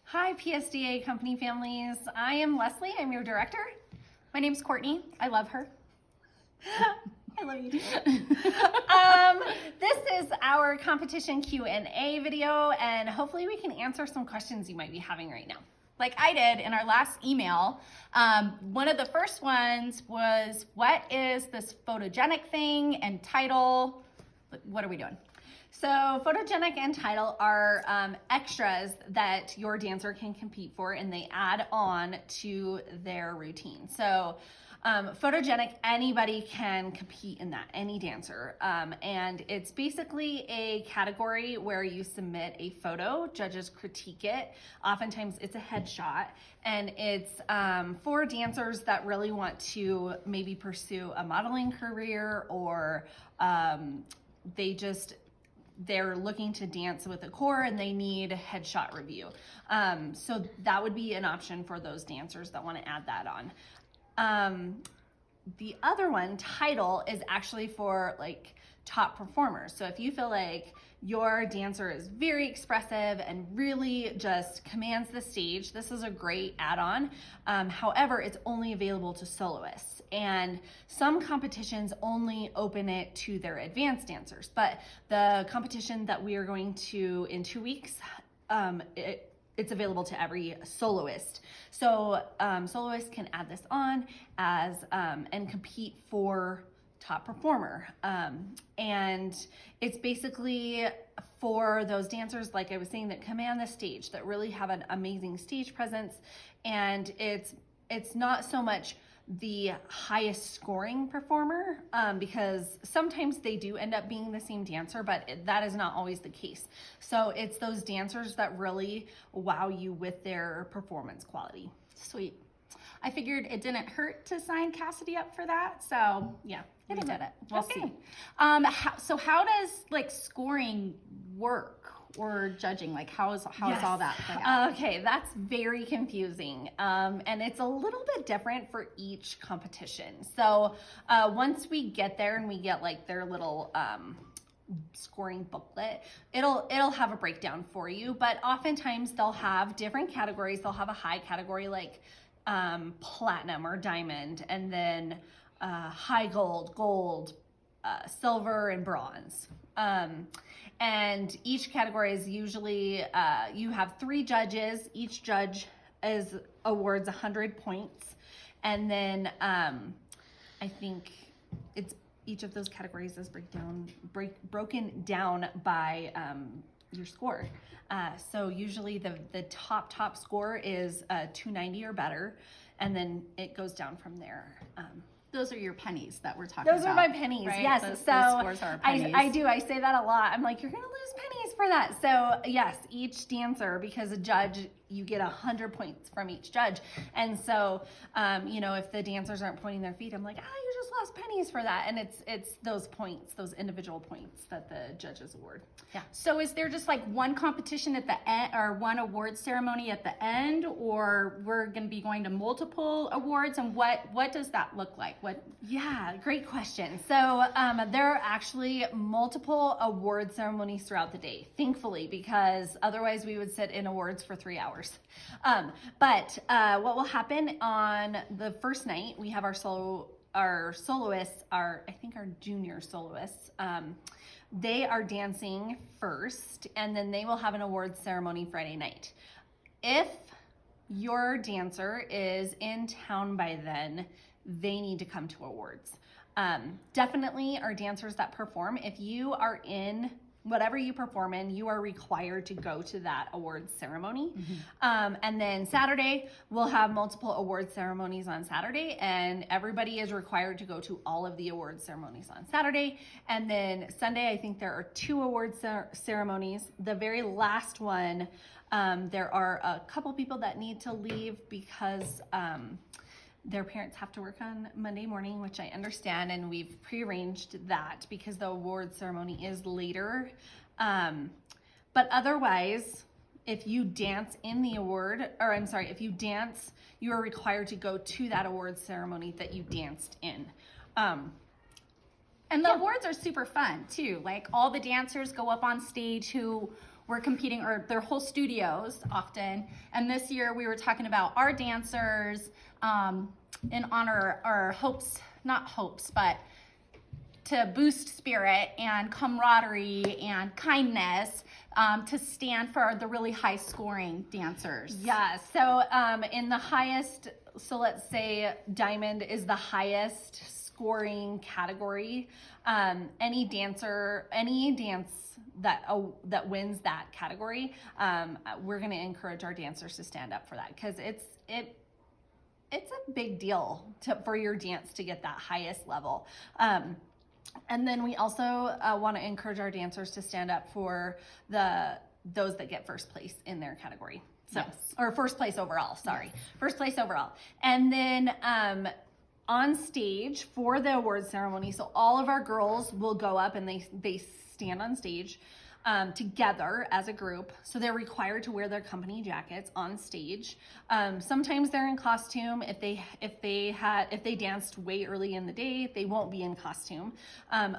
Hi, PSDA company families. I am Leslie. I'm your director. My name's Courtney. I love her. I love you too. This is our competition Q&A video, and hopefully we can answer some questions you might be having right now. Like I did in our last email, one of the first ones was, what is this photogenic thing and title? What are we doing? So photogenic and title are extras that your dancer can compete for, and they add on to their routine. So photogenic, anybody can compete in that, any dancer. And it's basically a category where you submit a photo, judges critique it. Oftentimes it's a headshot, and it's for dancers that really want to maybe pursue a modeling career, or they're looking to dance with a core and they need a headshot review. So that would be an option for those dancers that want to add that on. The other one, title, is actually for like top performers. So if you feel like your dancer is very expressive and really just commands the stage, this is a great add-on. However, it's only available to soloists, and some competitions only open it to their advanced dancers. But the competition that we are going to in 2 weeks, it's available to every soloist. So soloists can add this on as and compete for top performer. And it's basically for those dancers, like I was saying, that command the stage, that really have an amazing stage presence. And it's not so much the highest scoring performer, because sometimes they do end up being the same dancer, but that is not always the case. So it's those dancers that really wow you with their performance quality. Sweet. I figured it didn't hurt to sign Cassidy up for that, so yeah, we did it. We'll see. So how does like scoring work, or judging? Like how is all that played out? Okay, that's very confusing, and it's a little bit different for each competition. So once we get there and we get like their little scoring booklet, it'll have a breakdown for you. But oftentimes they'll have different categories. They'll have a high category like platinum or diamond, and then high gold, silver, and bronze. And each category is usually, you have 3 judges. Each judge awards 100 points. And then I think each of those categories is broken down by your score. So usually the top score is 290 or better, and then it goes down from there. Those are your pennies that we're talking about. Those are my pennies, right? yes. Those so scores are pennies. I do. I say that a lot. I'm like, you're going to lose pennies for that. So yes, each dancer, because a judge, you get 100 points from each judge. And so, if the dancers aren't pointing their feet, I'm like, you just lost pennies for that. And it's those points, those individual points that the judges award. Yeah. So is there just like one competition at the end, or one award ceremony at the end, or we're going to be going to multiple awards? And what does that look like? Yeah, great question. So there are actually multiple award ceremonies throughout the day, thankfully, because otherwise we would sit in awards for 3 hours. But what will happen on the first night, we have our soloists, I think our junior soloists, they are dancing first, and then they will have an awards ceremony Friday night. If your dancer is in town by then, they need to come to awards. Definitely our dancers that perform, if you are in whatever you perform in, you are required to go to that awards ceremony. Mm-hmm. And then Saturday, we'll have multiple awards ceremonies on Saturday, and everybody is required to go to all of the awards ceremonies on Saturday. And then Sunday, I think there are 2 awards ceremonies. The very last one, there are a couple people that need to leave because their parents have to work on Monday morning, which I understand, and we've prearranged that because the award ceremony is later. But otherwise, if you dance in the if you dance, you are required to go to that award ceremony that you danced in. And the awards are super fun too. Like all the dancers go up on stage who we're competing, or their whole studios often. And this year we were talking about our dancers in honor, our hopes, not hopes, but to boost spirit and camaraderie and kindness, to stand for the really high scoring dancers. Yeah, so in the highest, so let's say diamond is the highest scoring category. Any dance that wins that category, we're going to encourage our dancers to stand up for that, because it's a big deal for your dance to get that highest level. And then we also want to encourage our dancers to stand up for those that get first place in their category. So, yes. Or first place overall, sorry. Yes. First place overall. And then on stage for the awards ceremony, so all of our girls will go up and they stand on stage together as a group. So they're required to wear their company jackets on stage. Sometimes they're in costume. If they danced way early in the day, they won't be in costume.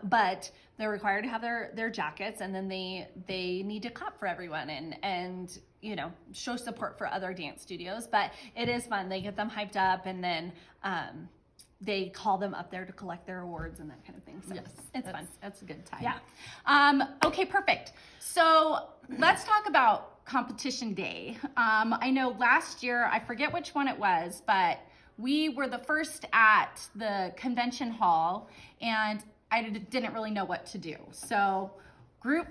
But they're required to have their jackets, and then they need to clap for everyone and show support for other dance studios. But it is fun. They get them hyped up, and then they call them up there to collect their awards and that kind of thing. So yes, it's fun. That's a good time. Yeah. Okay, perfect. So let's talk about competition day. I know last year, I forget which one it was, but we were the first at the convention hall, and I didn't really know what to do. So group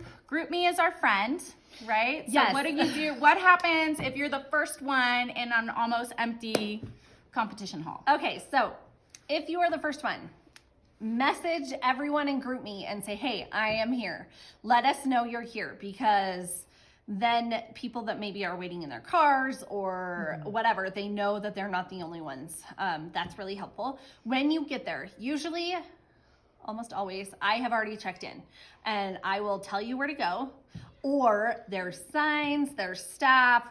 me as our friend, right? So yes. What do you do? What happens if you're the first one in an almost empty competition hall? Okay, so if you are the first one, message everyone in GroupMe and say, hey, I am here. Let us know you're here, because then people that maybe are waiting in their cars or whatever, they know that they're not the only ones. That's really helpful. When you get there, usually, almost always, I have already checked in, and I will tell you where to go. Or there's signs, there's staff,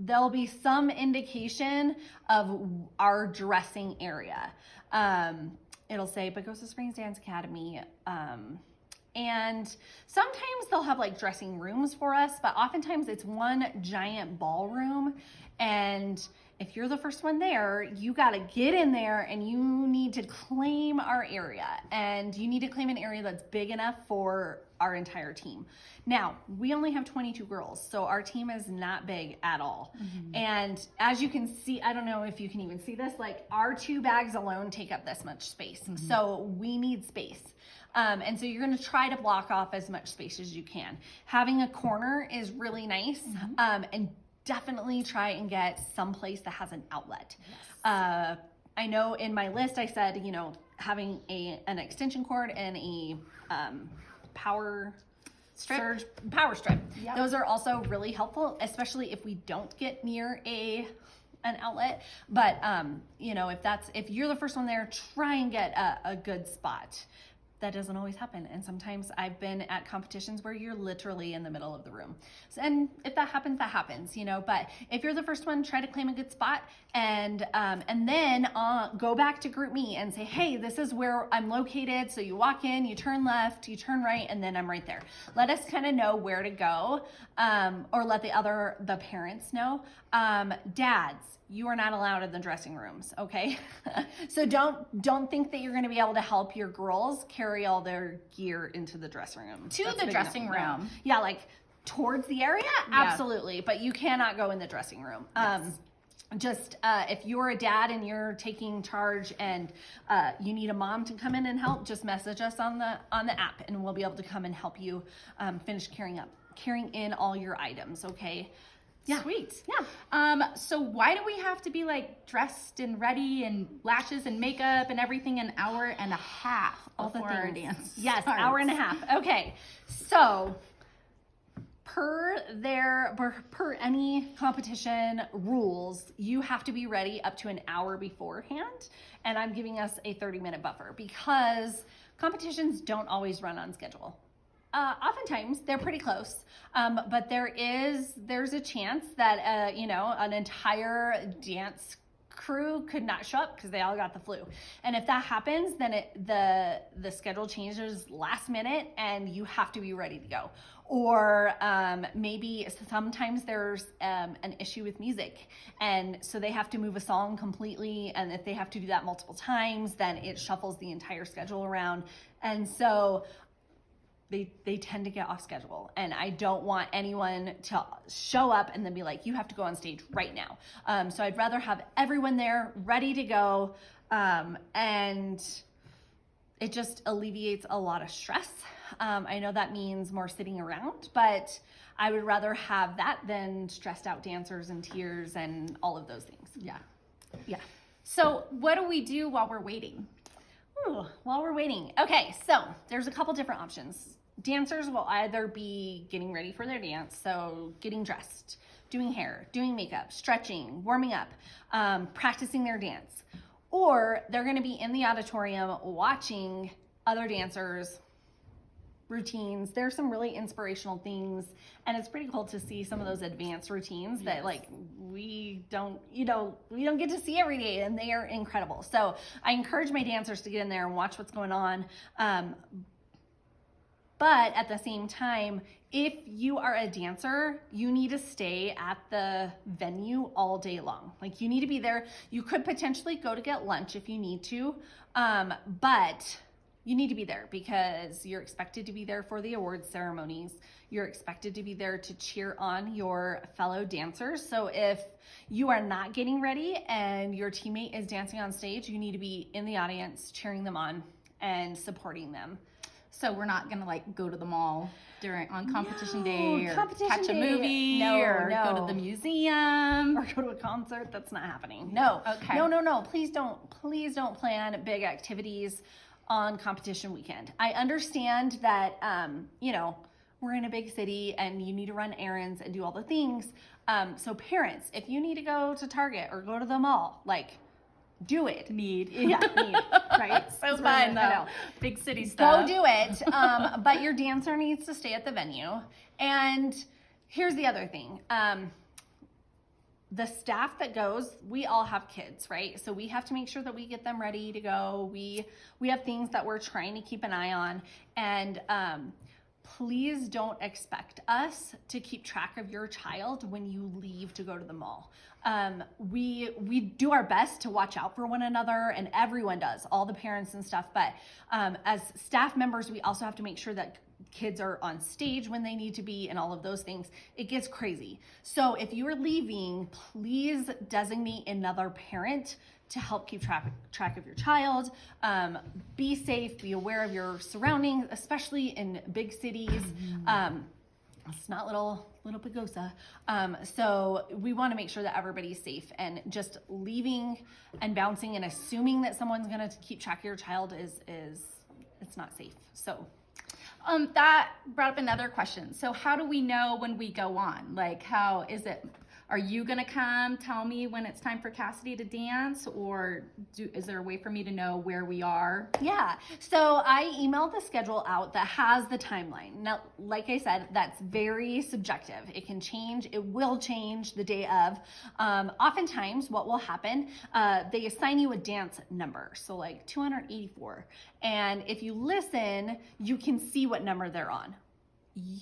there'll be some indication of our dressing area. It'll say Pagosa Springs Dance Academy. And sometimes they'll have like dressing rooms for us, but oftentimes it's one giant ballroom. And if you're the first one there, you got to get in there and you need to claim our area. And you need to claim an area that's big enough for our entire team. Now, we only have 22 girls, so our team is not big at all. Mm-hmm. And as you can see, I don't know if you can even see this, like our 2 bags alone take up this much space. Mm-hmm. So we need space. And so you're going to try to block off as much space as you can. Having a corner is really nice. Mm-hmm. And definitely try and get someplace that has an outlet. Yes. I know in my list I said, having an extension cord and a power strip. Yep. Those are also really helpful, especially if we don't get near an outlet. But if you're the first one there, try and get a good spot. That doesn't always happen. And sometimes I've been at competitions where you're literally in the middle of the room. And if that happens, that happens, but if you're the first one, try to claim a good spot, and then go back to GroupMe and say, hey, this is where I'm located. So you walk in, you turn left, you turn right, and then I'm right there. Let us kind of know where to go, or let the parents know. Dads, you are not allowed in the dressing rooms, okay? So don't think that you're going to be able to help your girls carry all their gear into the dressing room. That's the dressing room. No. Yeah, like towards the area? Yeah. Absolutely, but you cannot go in the dressing room. Yes. If you're a dad and you're taking charge and you need a mom to come in and help, just message us on the app, and we'll be able to come and help you finish carrying in all your items, okay? Yeah. Sweet. Yeah. So why do we have to be like dressed and ready and lashes and makeup and everything an hour and a half before our dance? Yes, hour and a half. Okay. So per any competition rules, you have to be ready up to an hour beforehand. And I'm giving us a 30-minute buffer because competitions don't always run on schedule. Oftentimes they're pretty close, but there's a chance that an entire dance crew could not show up because they all got the flu. And if that happens, then the schedule changes last minute and you have to be ready to go. Or maybe sometimes there's an issue with music, and so they have to move a song completely, and if they have to do that multiple times, then it shuffles the entire schedule around. And so they tend to get off schedule, and I don't want anyone to show up and then be like, you have to go on stage right now. So I'd rather have everyone there ready to go, and it just alleviates a lot of stress. I know that means more sitting around, but I would rather have that than stressed out dancers and tears and all of those things. Yeah. Yeah. So what do we do while we're waiting? Ooh, while we're waiting. Okay, so there's a couple different options. Dancers will either be getting ready for their dance, so getting dressed, doing hair, doing makeup, stretching, warming up, practicing their dance. Or they're gonna be in the auditorium watching other dancers, routines. There's some really inspirational things, and it's pretty cool to see some of those advanced routines that like we don't get to see every day, and they are incredible. So I encourage my dancers to get in there and watch what's going on. But at the same time, if you are a dancer, you need to stay at the venue all day long. Like, you need to be there. You could potentially go to get lunch if you need to, but you need to be there because you're expected to be there for the awards ceremonies. You're expected to be there to cheer on your fellow dancers. So if you are not getting ready and your teammate is dancing on stage, you need to be in the audience cheering them on and supporting them. So we're not gonna like go to the mall on competition day, or competition catch a day. movie, or go to the museum, or go to a concert. That's not happening. No. Okay. No. Please don't plan big activities on competition weekend. I understand that we're in a big city and you need to run errands and do all the things. So parents, if you need to go to Target or go to the mall, like, do it. Need. Right? So fun though. Big city stuff. Go do it. But your dancer needs to stay at the venue. And here's the other thing. The staff that goes, we all have kids, right? So we have to make sure that we get them ready to go. We have things that we're trying to keep an eye on. And please don't expect us to keep track of your child when you leave to go to the mall. We do our best to watch out for one another, and everyone does, all the parents and stuff. But as staff members, we also have to make sure that kids are on stage when they need to be and all of those things. It gets crazy. So if you are leaving, please designate another parent to help keep track of your child. Be safe, be aware of your surroundings, especially in big cities. It's not little Pagosa. So we want to make sure that everybody's safe, and just leaving and bouncing and assuming that someone's going to keep track of your child is it's not safe. So that brought up another question. So how do we know when we go on? Like, how is it? Are you gonna come tell me when it's time for Cassidy to dance, or is there a way for me to know where we are? Yeah, so I emailed the schedule out that has the timeline. Now, like I said, that's very subjective. It can change, it will change the day of. Oftentimes what will happen, they assign you a dance number, so like 284. And if you listen, you can see what number they're on.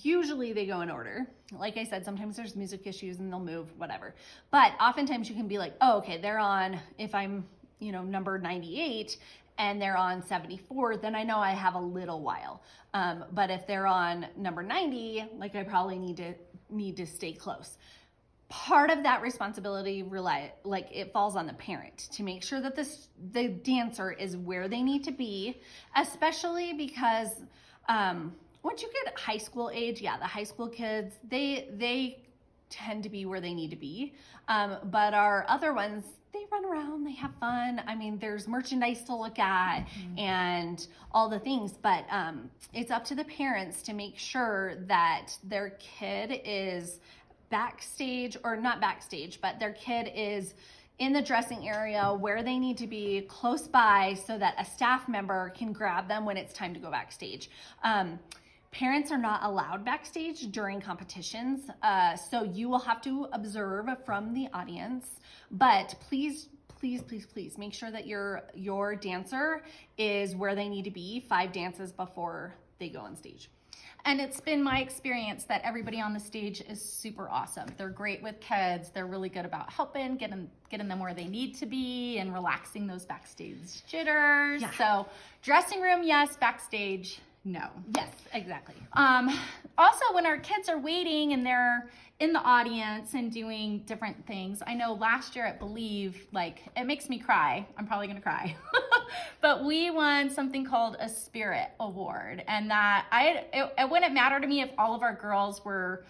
Usually they go in order. Like I said, sometimes there's music issues and they'll move, whatever. But oftentimes you can be like, oh, okay, they're on, if I'm, number 98 and they're on 74, then I know I have a little while. But if they're on number 90, like, I probably need to stay close. Part of that responsibility it falls on the parent to make sure that the dancer is where they need to be, especially because once you get high school age, the high school kids, they tend to be where they need to be. But our other ones, they run around, they have fun. I mean, there's merchandise to look at and all the things, but it's up to the parents to make sure that their kid is backstage, or not backstage, but their kid is in the dressing area where they need to be, close by, so that a staff member can grab them when it's time to go backstage. Parents are not allowed backstage during competitions, so you will have to observe from the audience, but please please, please, please make sure that your dancer is where they need to be 5 dances before they go on stage. And it's been my experience that everybody on the stage is super awesome. They're great with kids. They're really good about helping, getting them where they need to be and relaxing those backstage jitters. Yeah. So dressing room, yes. Backstage, no. Yes, exactly. Also, when our kids are waiting and they're in the audience and doing different things, I know last year at Believe, like, it makes me cry. I'm probably gonna cry. But we won something called a Spirit Award, and that it wouldn't matter to me if all of our girls were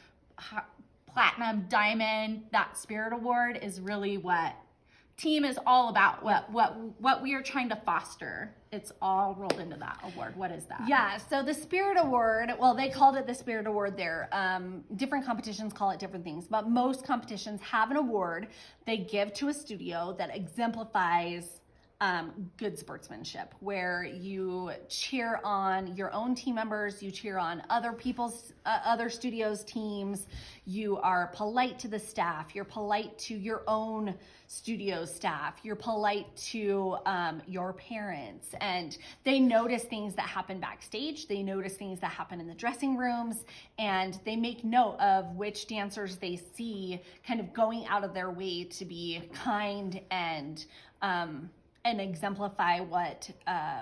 platinum, diamond. That Spirit Award is really what team is all about, what we are trying to foster. It's all rolled into that award. What is that? Yeah, so the Spirit Award, well, they called it the Spirit Award there. Different competitions call it different things, but most competitions have an award they give to a studio that exemplifies good sportsmanship, where you cheer on your own team members, you cheer on other people's, other studios' teams, you are polite to the staff, you're polite to your own studio staff, you're polite to your parents, and they notice things that happen backstage, they notice things that happen in the dressing rooms, and they make note of which dancers they see kind of going out of their way to be kind and exemplify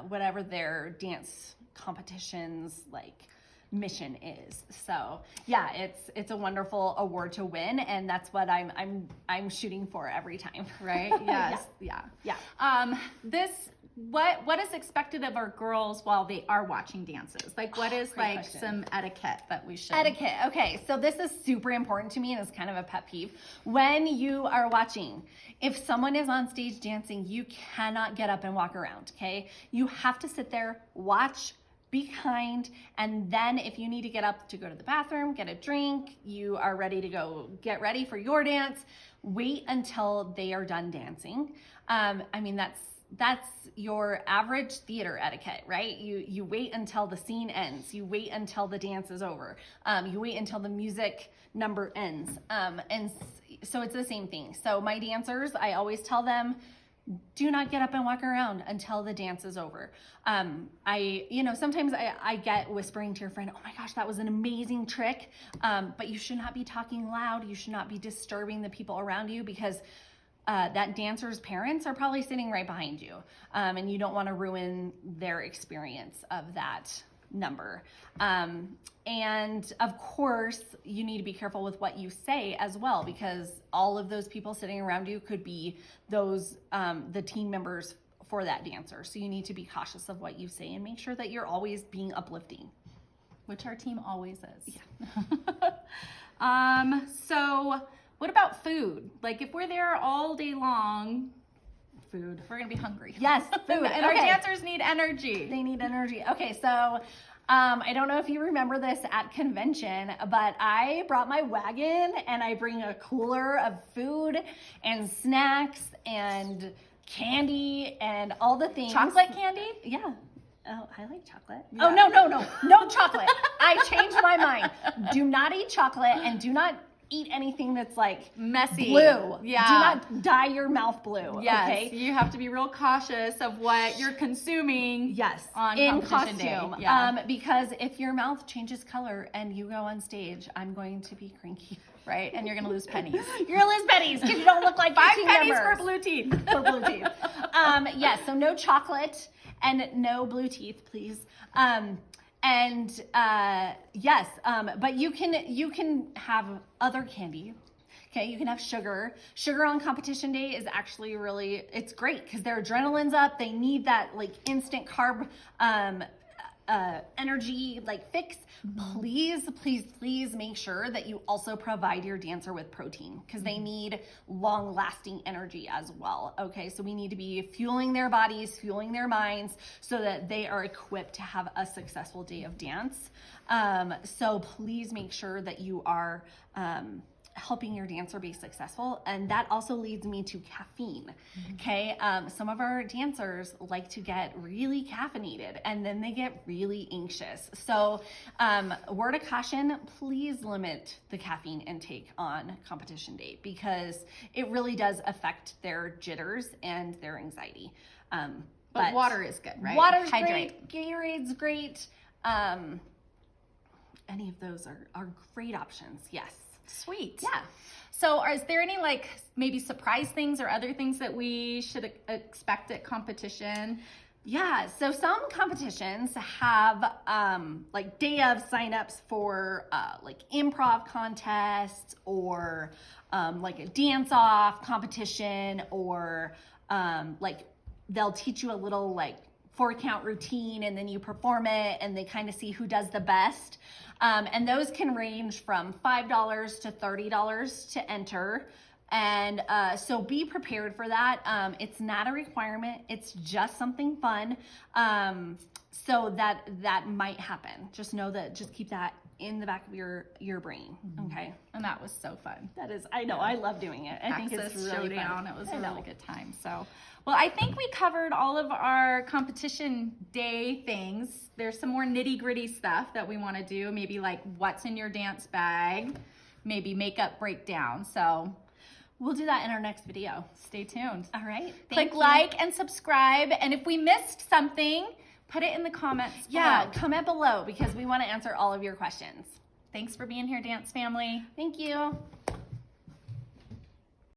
whatever their dance competitions like mission is. So yeah, it's a wonderful award to win, and that's what I'm shooting for every time. Right? Yes. Yeah. What is expected of our girls while they are watching dances? Like, what is like question. some etiquette that we should? Etiquette. Okay, so this is super important to me, and it's kind of a pet peeve. When you are watching, if someone is on stage dancing, you cannot get up and walk around, okay? You have to sit there, watch, be kind, and then if you need to get up to go to the bathroom, get a drink, you are ready to go get ready for your dance, wait until they are done dancing. I mean, that's your average theater etiquette, right? You wait until the scene ends. You wait until the dance is over. You wait until the music number ends. And so it's the same thing. So my dancers, I always tell them, do not get up and walk around until the dance is over. Sometimes I get whispering to your friend, oh my gosh, that was an amazing trick. But you should not be talking loud. You should not be disturbing the people around you, because that dancer's parents are probably sitting right behind you, and you don't want to ruin their experience of that number. And of course, you need to be careful with what you say as well, because all of those people sitting around you could be those the team members for that dancer. So you need to be cautious of what you say and make sure that you're always being uplifting. Which our team always is. Yeah. So what about food? Like, if we're there all day long, food, we're gonna be hungry. Yes, food. And our dancers need energy. They need energy. Okay, so I don't know if you remember this at convention, but I brought my wagon and I bring a cooler of food and snacks and candy and all the things. Chocolate candy? Yeah. Oh, I like chocolate. Yeah. Oh, no chocolate. I changed my mind. Do not eat chocolate, and do not eat anything that's like messy, blue. Yeah. Do not dye your mouth blue. Yes. Okay. You have to be real cautious of what you're consuming. Yes. On in competition costume. day. Yeah. Because if your mouth changes color and you go on stage, I'm going to be cranky. Right, and you're gonna lose pennies. You're gonna lose pennies because you don't look like 5 team pennies members. for blue teeth. For blue teeth. Yes. So no chocolate and no blue teeth, please. Yes. But you can have other candy. Okay, you can have sugar. Sugar on competition day is actually it's great because their adrenaline's up. They need that like instant carb energy like fix. Please make sure that you also provide your dancer with protein, because they need long lasting energy as well. Okay, so we need to be fueling their bodies, fueling their minds, so that they are equipped to have a successful day of dance. So please make sure that you are helping your dancer be successful. And that also leads me to caffeine. Okay. Some of our dancers like to get really caffeinated and then they get really anxious. So, word of caution, please limit the caffeine intake on competition day because it really does affect their jitters and their anxiety. But water is good, right? Water's Hydrate. great. Gatorade's great. Any of those are great options. Yes. Sweet. Yeah. So is there any like maybe surprise things or other things that we should expect at competition? Yeah, so some competitions have like day of signups for like improv contests or like a dance off competition or like they'll teach you a little like 4-count routine and then you perform it and they kind of see who does the best. And those can range from $5 to $30 to enter. And so be prepared for that. It's not a requirement. It's just something fun. So that might happen. Just know that, just keep that in the back of your brain. Okay. And that was so fun. That is, I know, I love doing it. I think it's really showdown. fun. It was a really good time. So, well, I think we covered all of our competition day things. There's some more nitty gritty stuff that we want to do. Maybe like what's in your dance bag, maybe makeup breakdown. So we'll do that in our next video. Stay tuned. All right. Click like and subscribe. And if we missed something, put it in the comments below. Yeah, comment below because we want to answer all of your questions. Thanks for being here, dance family. Thank you.